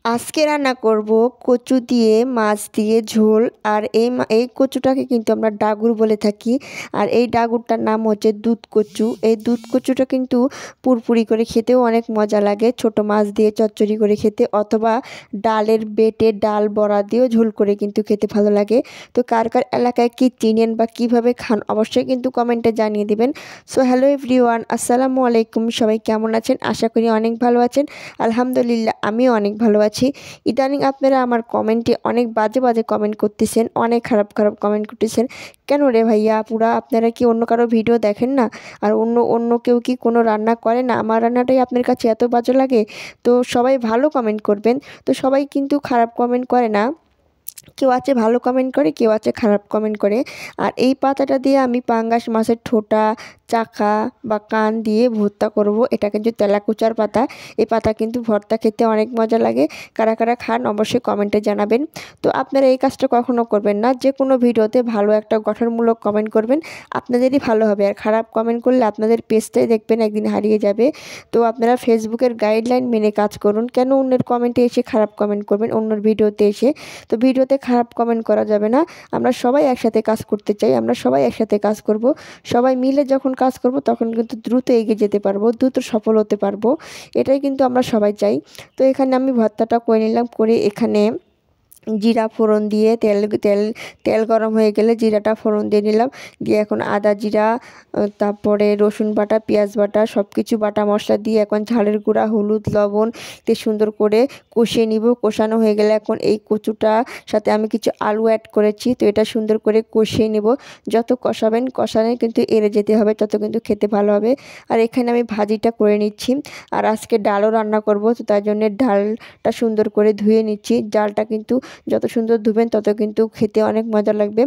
আজকে রান্না করব কচু দিয়ে মাছ দিয়ে ঝোল। আর এই কচুটাকে কিন্তু আমরা ডাগুর বলে থাকি। আর এই ডাগুরটার নাম হচ্ছে দুধ কচু। এই দুধ কচুটা কিন্তু পুরপুরি করে খেতেও অনেক মজা লাগে, ছোট মাছ দিয়ে চচ্চড়ি করে খেতে, অথবা ডালের বেটে ডাল বড়া দিয়েও ঝোল করে কিন্তু খেতে ভালো লাগে। তো কার কার এলাকায় কি চিনেন বা কিভাবে খান অবশ্যই কিন্তু কমেন্টে জানিয়ে দিবেন। সো হ্যালো এভরিওয়ান, আসসালামু আলাইকুম। সবাই কেমন আছেন? আশা করি অনেক ভালো আছেন। আলহামদুলিল্লাহ, আমিও অনেক ভালো আছি। ইদানিং আপনারা আমার কমেন্টে অনেক বাজে বাজে কমেন্ট করতেছেন, অনেক খারাপ খারাপ কমেন্ট করতেছেন। কেন রে ভাইয়া আপুরা, আপনারা কি অন্য কারো ভিডিও দেখেন না? আর অন্য অন্য কেউ কি কোনো রান্না করে না? আমার রান্নাটাই আপনার কাছে এত বাজে লাগে? তো সবাই ভালো কমেন্ট করবেন। তো সবাই কিন্তু খারাপ কমেন্ট করে না, কেউ আছে ভালো কমেন্ট করে, কেউ আছে খারাপ কমেন্ট করে। আর এই পাতাটা দিয়ে আমি পাঙ্গাস মাছের ঠোঁটা, চাকা বা কান দিয়ে ভর্তা করব। এটা কিন্তু তেলাকুচার পাতা। এই পাতা কিন্তু ভর্তা খেতে অনেক মজা লাগে। কারা কারা খান অবশ্যই কমেন্টে জানাবেন। তো আপনারা এই কাজটা কখনো করবেন না, যে কোনো ভিডিওতে ভালো একটা গঠনমূলক কমেন্ট করবেন, আপনাদেরই ভালো হবে। আর খারাপ কমেন্ট করলে আপনাদের পেজটাই দেখবেন একদিন হারিয়ে যাবে। তো আপনারা ফেসবুকের গাইডলাইন মেনে কাজ করুন। কেন অন্যের কমেন্টে এসে খারাপ কমেন্ট করবেন, অন্যের ভিডিওতে এসে? তো ভিডিওতে খারাপ কমেন্ট করা যাবে না। আমরা সবাই একসাথে কাজ করতে চাই, আমরা সবাই একসাথে কাজ করব। সবাই মিলে যখন কাজ করব তখন কিন্তু দ্রুত এগিয়ে যেতে পারবো, দ্রুত সফল হতে পারবো। এটাই কিন্তু আমরা সবাই চাই। তো এখানে আমি ভর্তাটা করে নিলাম, করে এখানে জিরা ফোড়ন দিয়ে তেল তেল তেল গরম হয়ে গেলে জিরাটা ফোড়ন দিয়ে নিলাম। দিয়ে এখন আদা জিরা, তারপরে রসুন বাটা, পেঁয়াজ বাটা, সব কিছু বাটা মশলা দিয়ে এখন ঝালের গুঁড়া, হলুদ, লবণ দিয়ে সুন্দর করে কষিয়ে নিব। কষানো হয়ে গেলে এখন এই কচুটা সাথে আমি কিছু আলু অ্যাড করেছি, তো এটা সুন্দর করে কষিয়ে নিব। যত কষাবেন কষানো কিন্তু এড়ে যেতে হবে, তত কিন্তু খেতে ভালো হবে। আর এখানে আমি ভাজিটা করে নিচ্ছি। আর আজকে ডালও রান্না করব, তো তার জন্য ডালটা সুন্দর করে ধুয়ে নিচ্ছি। ডালটা কিন্তু যত সুন্দর ধুবেন তত কিন্তু খেতে অনেক মজা লাগবে।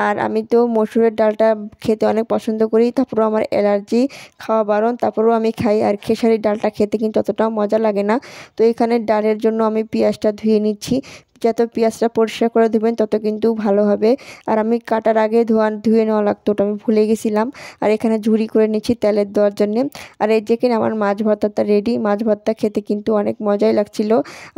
আর আমি তো মসুরের ডালটা খেতে অনেক পছন্দ করি, তারপরেও আমার অ্যালার্জি, খাওয়া বারণ, তারপরেও আমি খাই। আর খেসারির ডালটা খেতে কিন্তু অতটাও মজা লাগে না। তো এখানে ডালের জন্য আমি পেঁয়াজটা ধুয়ে নিচ্ছি। যত পেঁয়াজটা পরিষ্কার করে ধুবেন তত কিন্তু ভালো হবে। আর আমি কাটার আগে ধুয়ে নেওয়া লাগতো, ওটা আমি ভুলে গেছিলাম। আর এখানে ঝুরি করে নিচ্ছি তেলের দেওয়ার জন্যে। আর এই যে কিনা আমার মাছ ভর্তাটা রেডি। মাছ ভর্তা খেতে কিন্তু অনেক মজাই লাগছিল।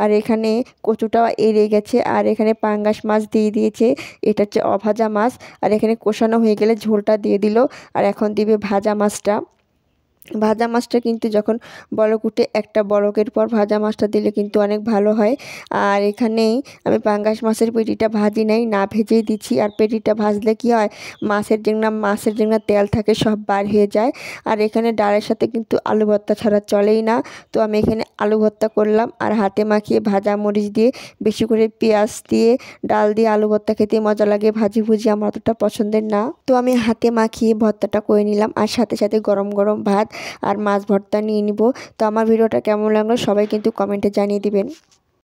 আর এখানে কচুটাও এড়ে গেছে। আর এখানে পাঙ্গাস মাছ দিয়ে দিয়েছে, এটা হচ্ছে অভাজা মাছ। আর এখানে কষানো হয়ে গেলে ঝোলটা দিয়ে দিল। আর এখন দিবে ভাজা মাছটা। ভাজা মাছটা কিন্তু যখন বলক উঠে, একটা বলকের পর ভাজা মাছটা দিলে কিন্তু অনেক ভালো হয়। আর এখানেই আমি পাঙ্গাস মাছের পেটিটা ভাজি নাই, না ভেজেই দিচ্ছি। আর পেটিটা ভাজলে কি হয়, মাছের যেগুলো তেল থাকে সব বার হয়ে যায়। আর এখানে ডালের সাথে কিন্তু আলু ভর্তা ছাড়া চলেই না। তো আমি এখানে আলু ভর্তা করলাম, আর হাতে মাখিয়ে ভাজা মরিচ দিয়ে, বেশি করে পেঁয়াজ দিয়ে, ডাল দিয়ে আলু ভর্তা খেতে মজা লাগে। ভাজি ভুজি আমার অতটা পছন্দের না, তো আমি হাতে মাখিয়ে ভর্তাটা করে নিলাম। আর সাথে সাথে গরম গরম ভাত আর মাছ ভর্তা নিয়ে নিব। তো আমার ভিডিওটা কেমন লাগলো সবাই কিন্তু কমেন্টে জানিয়ে দিবেন।